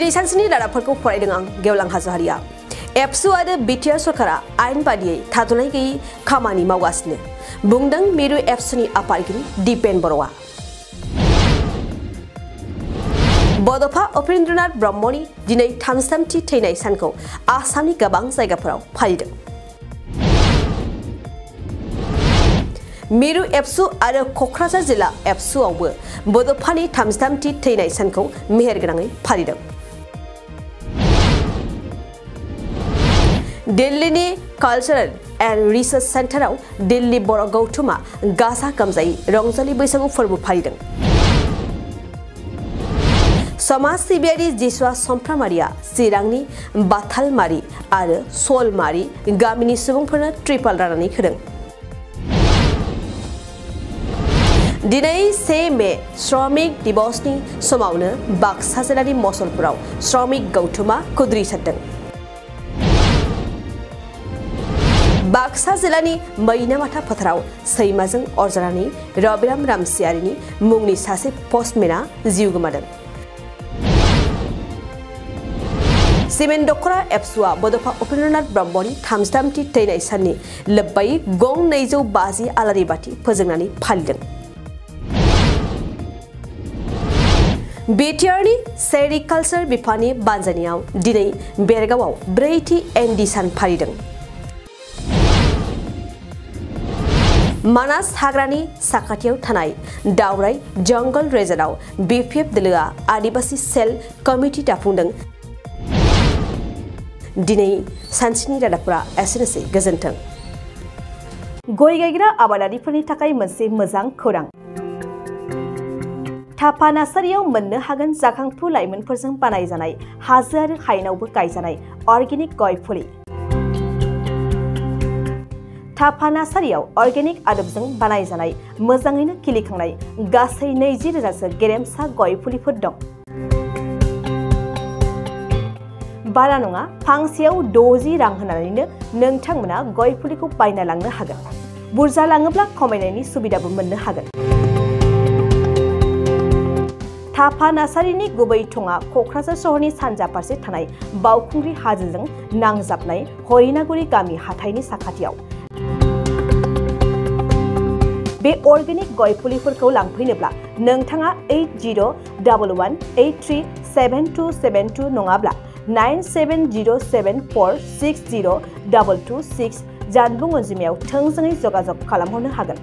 दिनै सानसेनि रादाबफोरखौ फरायदों आं गेवलां हाज'हारिया। एबसु आरो बिटिआर सरकारा आयेन बादियै थाद'नाय गैयै खामानि मावगासिनो बुंदों मिरु एबसुनि आफादगिरि दिपेन बर'आ। बड'फा उपेन्द्रनाथ ब्रह्मनि दिनै 33थि थैनाय सानखौ आसामनि गोबां जायगाफोराव फालिदों। मिरु एबसु आरो क'क्राझार जिल्ला एबसुआवबो बड'फानि 33थि थैनाय सानखौ मेहेरगोनाङै फालिदों। दिल्लीनि कालचारेल एन्ड रिसार्च सेन्टाराव दिल्ली बर' गौथुमा गाजा गोमजायै रंजालि बैसागु फोरबो फालिदों। समाज सिबियारि जिसुआ समफ्रामारिया चिरांनि बाथालमारि आरो सलमारि गामिनि सुबुंफोरनो त्रिपाल राननानै होदों। दिनै 1 मे श्रमिक दिवसनि समावनो बाक्सा जिल्लानि मसलपुराव श्रमिक गौथुमा खुद्रिसारदों। बाक्सा जिल्लानि मैनामाथा फोथाराव सैमाजों अरजानानै रबिराम रामसियारिनि मुंनि सासे पस्टमेना जिउ गोमादों। सिमेन्ट दख'रा एबसुआ बड'फा उपेन्द्रनाथ ब्रह्मनि 33थि थैनाय साननि लोब्बायै गं 250 आलारि बाथि फोजोंनानै फालिदों। बिटिआरनि सेरिकालचार बिफाननि बानजायनायाव दिनै बेरगावआव 4थि एनडि सान फालिदों। मानास हाग्रानि साखाथियाव थानाय दावराय जंगल रिजर्टआव बिपिएफ दोलोआ आदिबासी सेल कमिटि दाफुंदों। दिनै सानसेनि रादाबफोरा एसेनोसै गोजोन्थों। गय गायग्रा आबादारिफोरनि थाखाय मोनसे मोजां खौरां। थापा नार्सारियाव मोननो हागोन जाखांफु लाइमोनफोरजों बानायजानाय हाजो आरो हायेनावबो गायजानाय अर्गेनिक गय फुलि। थापा नार्सारियाव अर्गेनिक आदबजों बानायजानाय मोजाङैनो खिलिखांनाय गासै 20,000सो गेरेमसा गय फुलिफोर दं। बारा नङा, फांसेयाव 60 रां होनानैनो नोंथांमोना गय फुलिखौ बायना लांनो हागोन। बुरजा लाङोब्ला खमायनायनि सुबिदाबो मोननो हागोन। थापा नार्सारिनि गुबै थङा क'क्राझार सहरनि सानजा फारसे थानाय बावखुंग्रि हाजोजों नांजाबनाय हरिनागुरि गामि हाथाइनि साखाथियाव। बे अर्गेनिक गय फुलिफोरखौ लांफैनोब्ला नोंथाङा 8011837272 नङाब्ला 9707460226 जानबुं अनजिमायाव थोंजोङै जगाजग खालामहरनो हागोन।